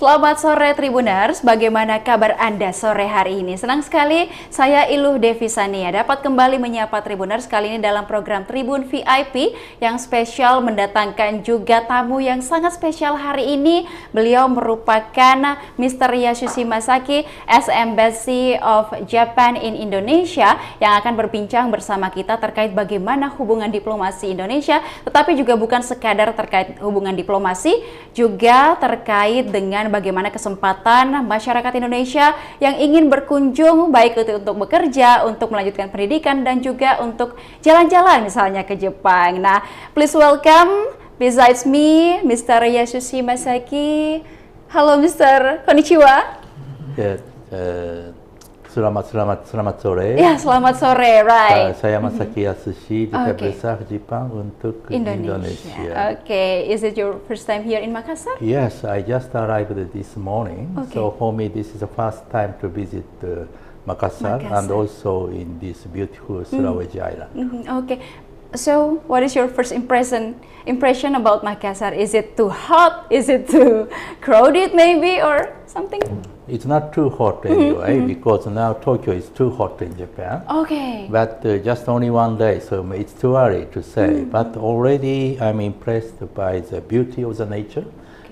Selamat sore Tribuners, bagaimana kabar Anda sore hari ini? Senang sekali saya Devi Sania dapat kembali menyapa Tribuners kali ini dalam program Tribun VIP yang spesial mendatangkan juga tamu yang sangat spesial hari ini. Beliau merupakan Mr. Yasushi Masaki as Embassy of Japan in Indonesia yang akan berbincang bersama kita terkait bagaimana hubungan diplomasi Indonesia, tetapi juga bukan sekadar terkait hubungan diplomasi, juga terkait dengan bagaimana kesempatan masyarakat Indonesia yang ingin berkunjung baik itu untuk bekerja, untuk melanjutkan pendidikan dan juga untuk jalan-jalan misalnya ke Jepang. Nah, please welcome besides me Mr. Yasushi Masaki. Halo Mr. Konnichiwa. Ya, selamat sore. Ya, selamat sore, right. Saya Masaki Yasushi, Duta Besar Jepang untuk Indonesia. Okay, is it your first time here in Makassar? Yes, I just arrived this morning. So for me, this is the first time to visit Makassar and also in this beautiful Sulawesi Island. Okay. So, what is your first impression about Makassar? Is it too hot? Is it too crowded, maybe, or something? It's not too hot anyway, because now Tokyo is too hot in Japan. Okay. But just only one day, so it's too early to say. But already I'm impressed by the beauty of the nature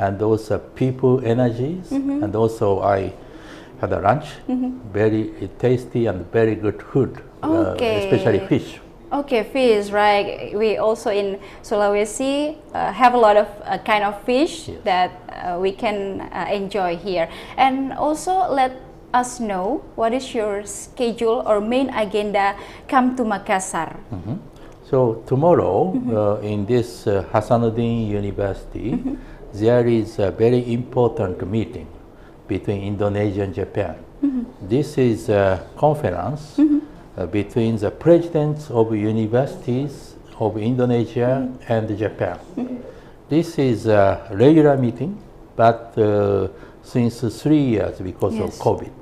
and those people energies. And also I had a lunch, very tasty and very good food, especially fish. Okay, fish, right? We also in Sulawesi have a lot of kind of fish that we can enjoy here. And also let us know what is your schedule or main agenda come to Makassar. So tomorrow in this Hassan University, there is a very important meeting between Indonesia and Japan. This is a conference between the presidents of universities of Indonesia and Japan. This is a regular meeting, but since 3 years because of COVID.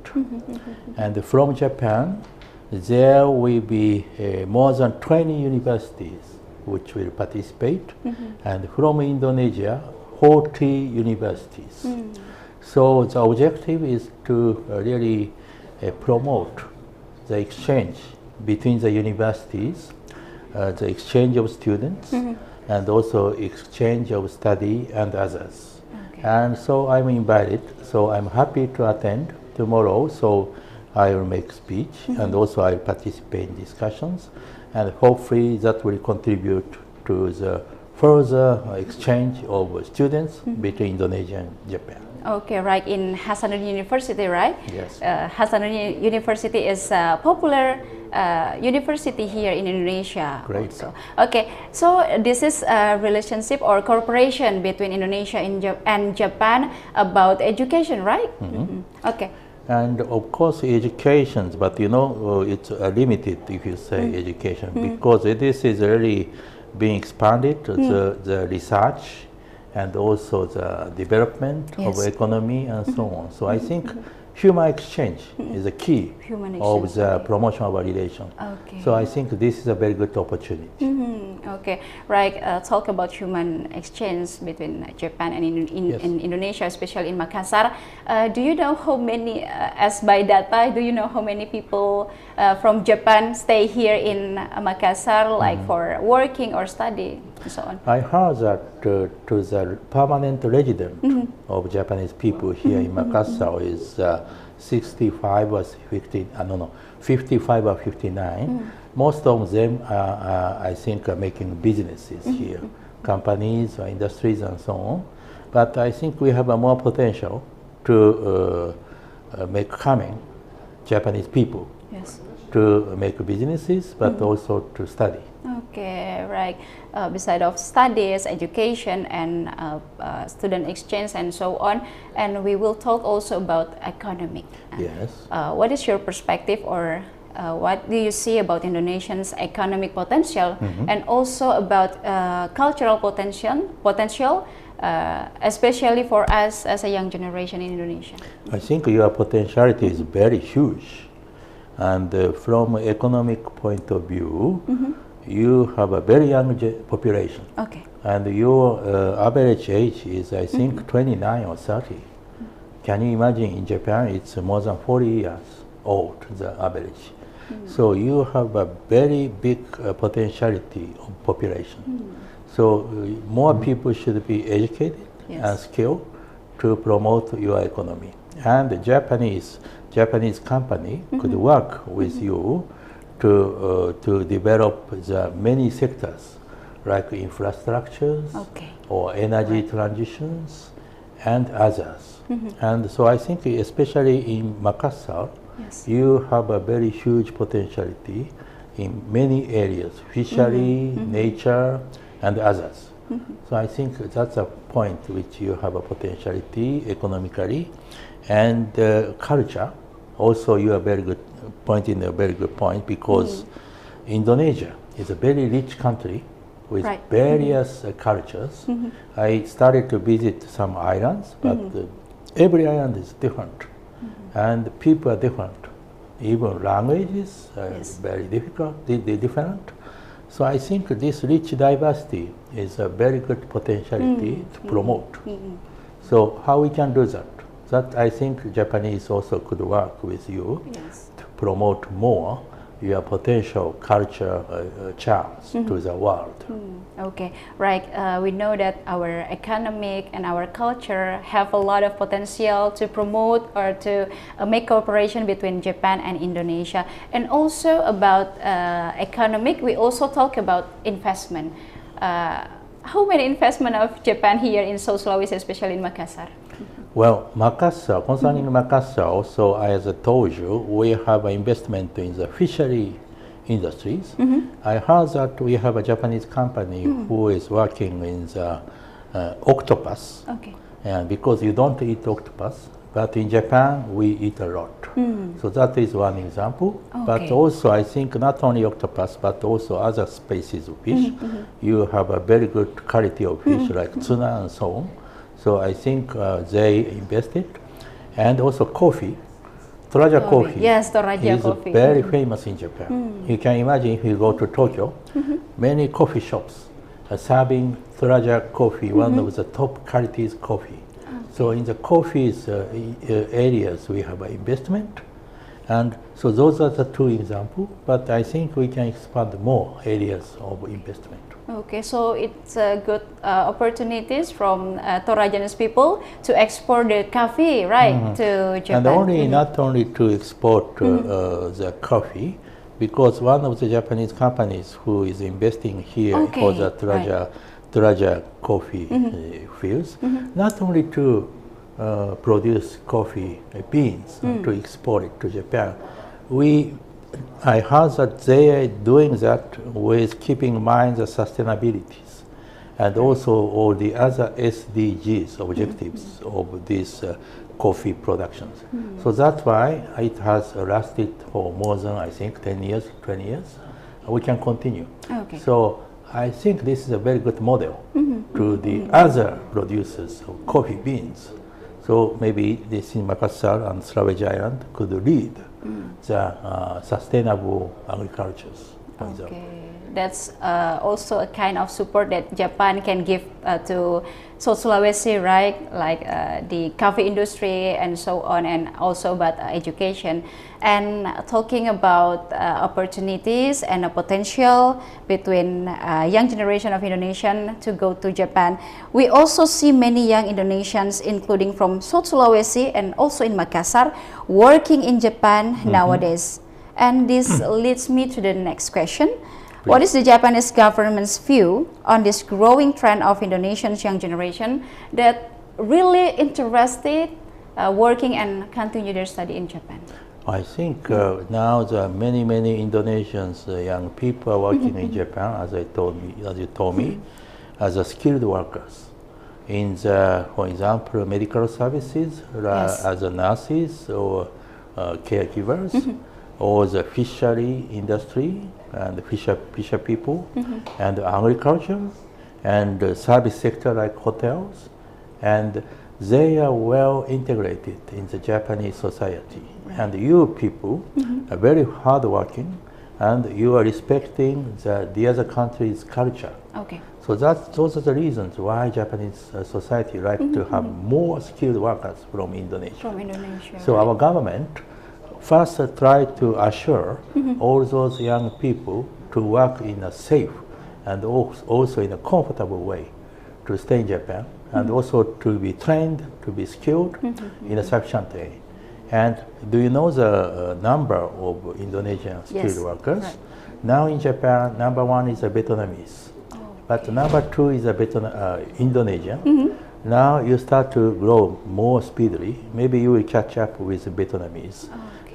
And from Japan, there will be more than 20 universities which will participate, and from Indonesia, 40 universities. So the objective is to really promote the exchange between the universities, the exchange of students, and also exchange of study and others. And so I'm invited, so I'm happy to attend tomorrow, so I will make speech and also I will participate in discussions, and hopefully that will contribute to the further exchange of students between Indonesia and Japan. Okay, right, in Hassan University, right? Yes. Hassan University is a popular university here in Indonesia. Great. Also. Okay, so this is a relationship or cooperation between Indonesia and Japan about education, right? Okay. And of course education, but you know it's limited if you say education, because this is really being expanded, the research and also the development of economy and so on. So I think human exchange is a key of the promotion of our relation. So I think this is a very good opportunity. Okay, right. Talk about human exchange between Japan and in Indonesia, especially in Makassar. Do you know how many, as by data, do you know how many people from Japan stay here in Makassar, like for working or study and so on? I heard that to the permanent resident of Japanese people here in Makassar is 65 or 50, 55 or 59. Most of them are, I think, are making businesses here, companies or industries and so on. But I think we have a more potential to make coming Japanese people to make businesses, but also to study. Okay, right. Beside of studies, education, and student exchange, and so on, and we will talk also about economic. Yes. What is your perspective, or what do you see about Indonesians' economic potential, and also about cultural potential, especially for us as a young generation in Indonesia? I think your potentiality is very huge, and from economic point of view, you have a very young population. Okay. And your average age is, I think, 29 or 30. can you imagine in Japan, it's more than 40 years old, the average. So you have a very big potentiality of population. So more people should be educated and skilled to promote your economy. And the Japanese company could work with you to develop the many sectors like infrastructures or energy transitions and others. And so I think especially in Makassar, you have a very huge potentiality in many areas, fishery, nature, and others. So I think that's a point which you have a potentiality economically, and culture. Also, you are very good pointing a very good point, because Indonesia is a very rich country with various cultures. I started to visit some islands, but every island is different, and people are different. Even languages are very different. So I think this rich diversity is a very good potentiality to promote. So how we can do that? That I think Japanese also could work with you to promote more your potential culture charms to the world. Okay, right. We know that our economic and our culture have a lot of potential to promote or to make cooperation between Japan and Indonesia. And also about economic, we also talk about investment. How many investment of Japan here in South Sulawesi, especially in Makassar? Well, Makassar, concerning Makassar, also, as I told you, we have an investment in the fishery industries. I heard that we have a Japanese company who is working in the octopus. And because you don't eat octopus, but in Japan, we eat a lot. So that is one example. But also, I think not only octopus, but also other species of fish. You have a very good quality of fish, like tuna and so on. So I think they invested. And also coffee. Toraja coffee is very famous in Japan. You can imagine if you go to Tokyo, many coffee shops are serving Toraja coffee, one of the top qualities coffee. So in the coffee areas, we have an investment. And so those are the two examples, but I think we can expand more areas of investment. Okay, so it's a good opportunities from Torajanese people to export the coffee, right, to Japan. And not only to export the coffee, because one of the Japanese companies who is investing here for the Toraja coffee fields, not only to produce coffee beans to export it to Japan. I heard that they are doing that with keeping in mind the sustainabilities and also all the other SDGs objectives of these coffee productions. So that's why it has lasted for more than, I think, 10 years, 20 years. We can continue. So I think this is a very good model to the other producers of coffee beans. So maybe this in Makassar and Sulawesi Island could lead the sustainable agricultures. That's also a kind of support that Japan can give to South Sulawesi, right? Like the coffee industry and so on, and also about education. And talking about opportunities and a potential between young generation of Indonesian to go to Japan, we also see many young Indonesians, including from South Sulawesi and also in Makassar, working in Japan nowadays. And this leads me to the next question. What is the Japanese government's view on this growing trend of Indonesians young generation that really interested working and continue their study in Japan? I think now there are many Indonesians, young people are working in Japan, as you told me, as a skilled workers in the, for example, medical services, as a nurses or caregivers, or the fishery industry and fisher people, and agriculture, and service sector like hotels, and they are well integrated in the Japanese society. And you people are very hardworking, and you are respecting the other country's culture. So those are the reasons why Japanese society like to have more skilled workers from Indonesia. From Indonesia. So our government first try to assure all those young people to work in a safe and also in a comfortable way to stay in Japan, and also to be trained, to be skilled in a sufficient way. And do you know the number of Indonesian skilled workers? Right. Now in Japan, number one is a Vietnamese, but number two is a Indonesian. Now you start to grow more speedily. Maybe you will catch up with the Vietnamese.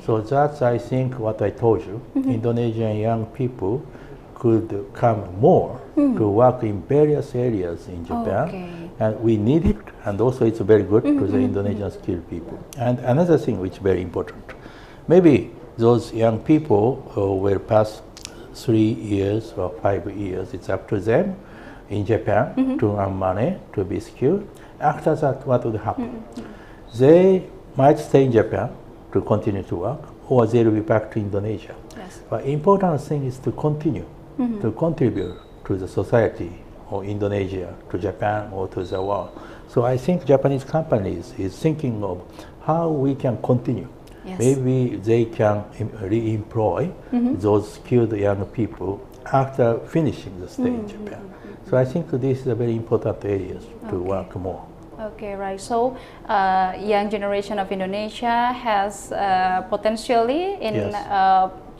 So that's, I think, what I told you. Indonesian young people could come more to work in various areas in Japan. And we need it, and also it's very good to the Indonesian skilled people. And another thing which is very important, maybe those young people will pass 3 years or 5 years, it's up to them in Japan to earn money, to be skilled. After that, what would happen? They might stay in Japan to continue to work, or they will be back to Indonesia. But important thing is to continue to contribute to the society or Indonesia, to Japan, or to the world. So I think Japanese companies is thinking of how we can continue. Maybe they can re-employ those skilled young people after finishing the stay in Japan. So I think this is a very important areas to work more. Okay, right. So, young generation of Indonesia has potentially in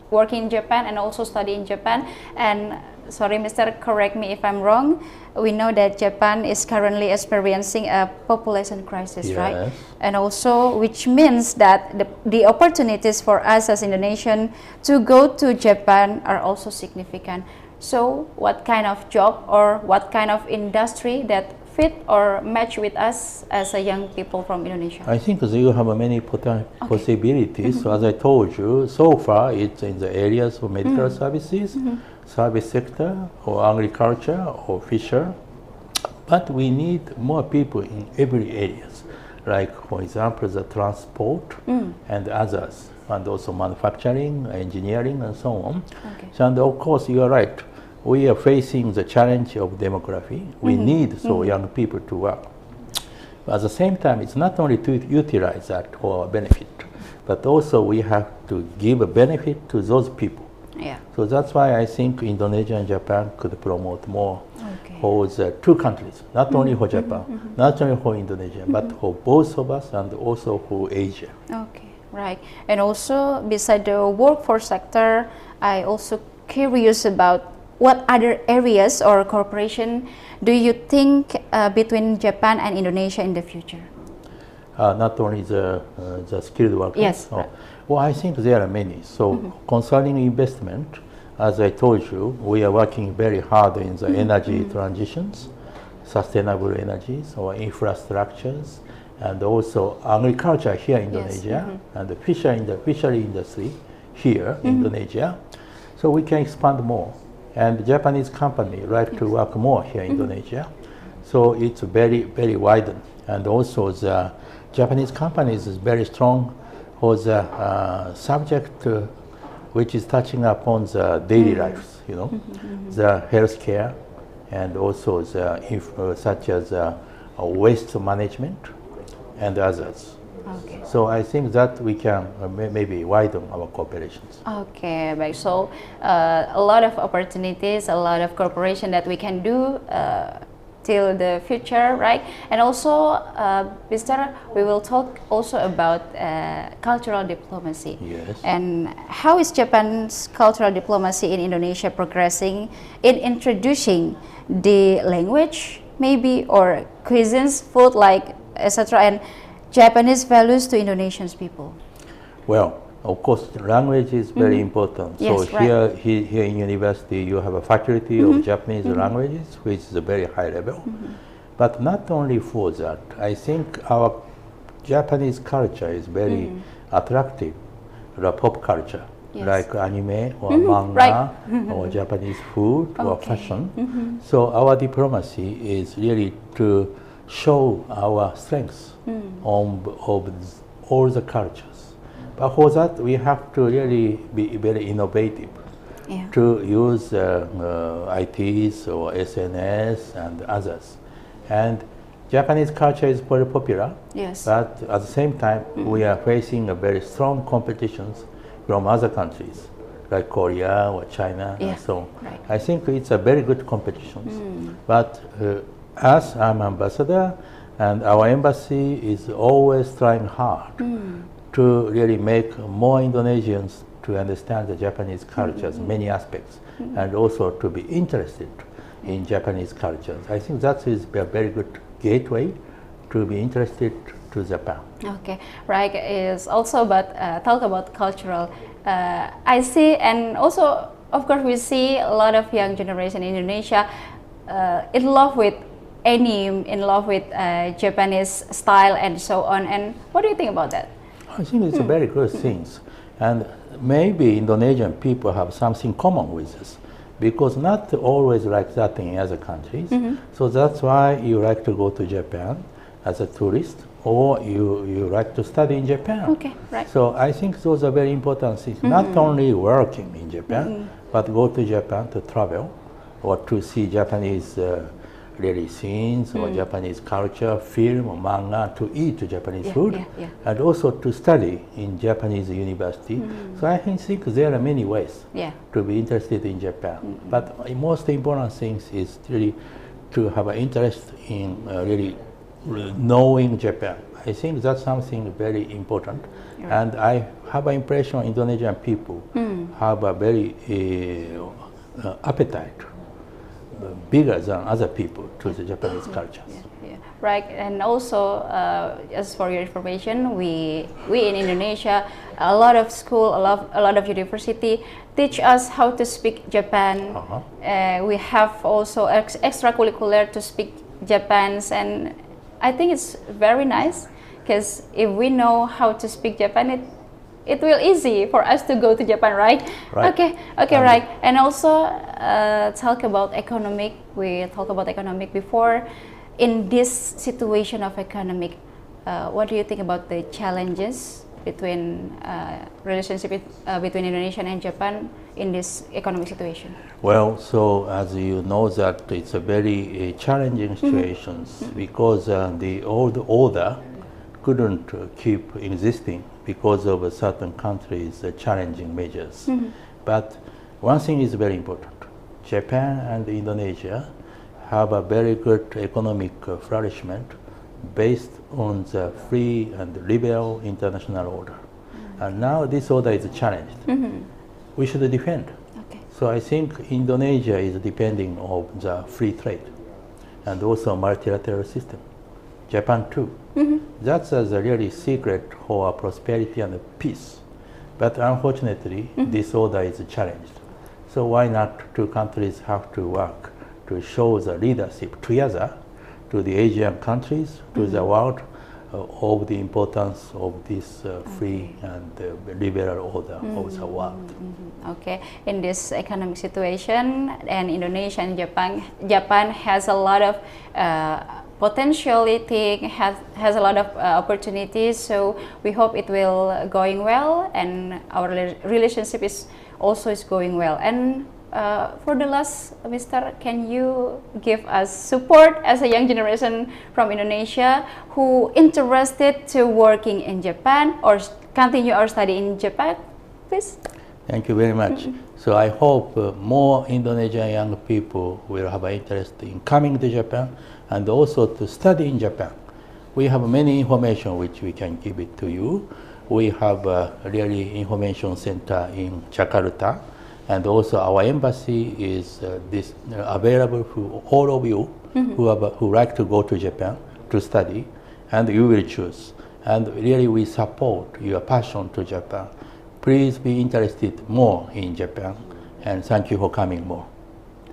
working in Japan and also study in Japan. And sorry, Mr. Correct me if I'm wrong. We know that Japan is currently experiencing a population crisis, right? And also, which means that the opportunities for us as Indonesian to go to Japan are also significant. So, what kind of job or what kind of industry that fit or match with us as a young people from Indonesia? I think you have many possibilities. So as I told you, so far it's in the areas of medical services, service sector, or agriculture, or fisher. But we need more people in every areas, like for example the transport and others, and also manufacturing, engineering, and so on. So, and of course you are right. We are facing the challenge of demography. We need so young people to work. But at the same time, it's not only to utilize that for benefit, but also we have to give a benefit to those people. So that's why I think Indonesia and Japan could promote more for the two countries, not only for Japan, not only for Indonesia, but for both of us and also for Asia. Right. And also, beside the workforce sector, I also curious about what other areas or cooperation do you think between Japan and Indonesia in the future? Not only the skilled workers. Well, I think there are many. So concerning investment, as I told you, we are working very hard in the energy transitions, sustainable energies or infrastructures, and also agriculture here in Indonesia, and the fishery industry here in Indonesia. So we can expand more. And Japanese company like to work more here in Indonesia. So it's very, very wide. And also the Japanese companies is very strong for the subject which is touching upon the daily lives, you know, the healthcare, and also the such as waste management and others. So I think that we can maybe widen our cooperations. Baik. So a lot of opportunities, a lot of cooperation that we can do till the future, right? And also, Mr., we will talk also about cultural diplomacy. And how is Japan's cultural diplomacy in Indonesia progressing in introducing the language, maybe, or cuisines, food, like etc., and Japanese values to Indonesian people? Well, of course, language is very important. So here in university, you have a faculty of Japanese languages, which is a very high level. But not only for that, I think our Japanese culture is very attractive, the pop culture, like anime or manga or Japanese food or fashion. So our diplomacy is really to show our strengths of all the cultures. But for that, we have to really be very innovative. to use ITs or SNS and others. And Japanese culture is very popular, but at the same time, we are facing a very strong competitions from other countries, like Korea or China and so on. Right. I think it's a very good competition. But as I'm ambassador, and our embassy is always trying hard to really make more Indonesians to understand the Japanese cultures, many aspects, and also to be interested in Japanese cultures. I think that is a very good gateway to be interested to Japan. Okay, right. Is also about talk about cultural. I see, and also of course we see a lot of young generation in Indonesia in love with anime, in love with Japanese style and so on. And what do you think about that? I think it's a very good thing, and maybe Indonesian people have something common with us, because not always like that in other countries. So that's why you like to go to Japan as a tourist, or you like to study in Japan. Okay, right. So I think those are very important things. Not only working in Japan, but go to Japan to travel or to see Japanese really scenes or Japanese culture, film, or manga, to eat Japanese food, and also to study in Japanese university. So I think there are many ways to be interested in Japan. But the most important thing is really to have an interest in really knowing Japan. I think that's something very important. And I have an impression Indonesian people have a very appetite bigger than other people to the Japanese cultures. Right, and also as for your information, we in Indonesia, a lot of school, a lot of university teach us how to speak Japan. We have also extracurricular to speak Japanese, and I think it's very nice, because if we know how to speak Japan, it will easy for us to go to Japan, right? Okay, right. And also talk about economic. We talked about economic before. In this situation of economic, what do you think about the challenges between relationship between Indonesia and Japan in this economic situation? Well, so as you know that it's a very challenging situation, because the old order couldn't keep existing because of certain countries' challenging measures. But one thing is very important. Japan and Indonesia have a very good economic flourishment based on the free and liberal international order. And now this order is challenged. We should defend. So I think Indonesia is depending on the free trade and also multilateral system. Japan too. That's a really secret for our prosperity and peace. But unfortunately, this order is challenged. So why not two countries have to work to show the leadership together to the Asian countries, to the world, of the importance of this free and liberal order of the world. Okay, in this economic situation, and Indonesia and Japan has a lot of potentiality, has a lot of opportunities. So we hope it will going well, and our relationship is going well. And for the last, Mr., can you give us support as a young generation from Indonesia who interested to working in Japan or continue our study in Japan, please? Thank you very much. So I hope more Indonesian young people will have an interest in coming to Japan and also to study in Japan. We have many information which we can give it to you. We have a really information center in Jakarta, and also our embassy is available for all of you who like to go to Japan to study, and you will choose. And really we support your passion to Japan. Please be interested more in Japan, and thank you for coming more.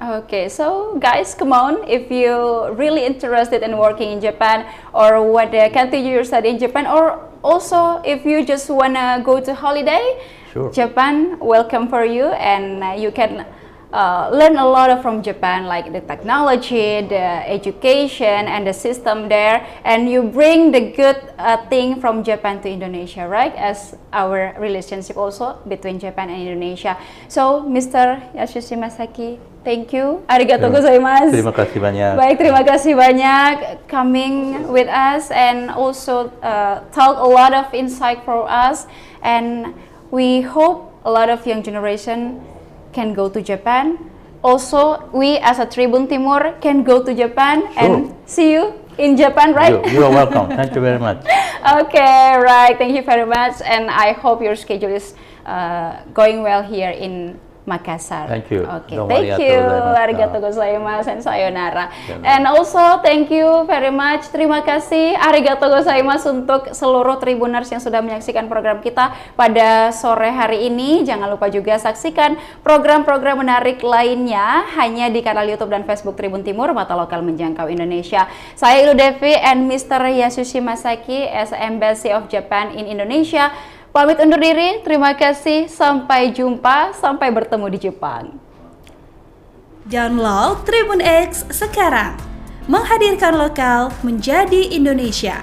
Okay, so guys, come on, if you're really interested in working in Japan or what continue your study in Japan, or also if you just wanna go to holiday, sure. Japan welcome for you, and you can learn a lot from Japan, like the technology, the education, and the system there, and you bring the good thing from Japan to Indonesia, right? As our relationship also between Japan and Indonesia. So, Mr. Yasushi Masaki, thank you. Arigatou gozaimasu. Terima kasih banyak. Baik, terima kasih banyak coming with us and also talk a lot of insight for us, and we hope a lot of young generation can go to Japan. Also, we as a Tribun Timur can go to Japan and see you in Japan, right? You are welcome. Thank you very much. Okay, right. Thank you very much, and I hope your schedule is going well here in Makassar. Thank you. Okay, thank you. Arigatou gozaimasu and sayonara. And also thank you very much. Terima kasih. Arigatou gozaimasu untuk seluruh Tribuners yang sudah menyaksikan program kita pada sore hari ini. Jangan lupa juga saksikan program-program menarik lainnya hanya di kanal YouTube dan Facebook Tribun Timur, Mata Lokal Menjangkau Indonesia. Saya Devi and Mr. Yasushi Masaki as Embassy of Japan in Indonesia. Pamit undur diri, terima kasih, sampai jumpa, sampai bertemu di Jepang. Download Tribun X sekarang, menghadirkan lokal menjadi Indonesia.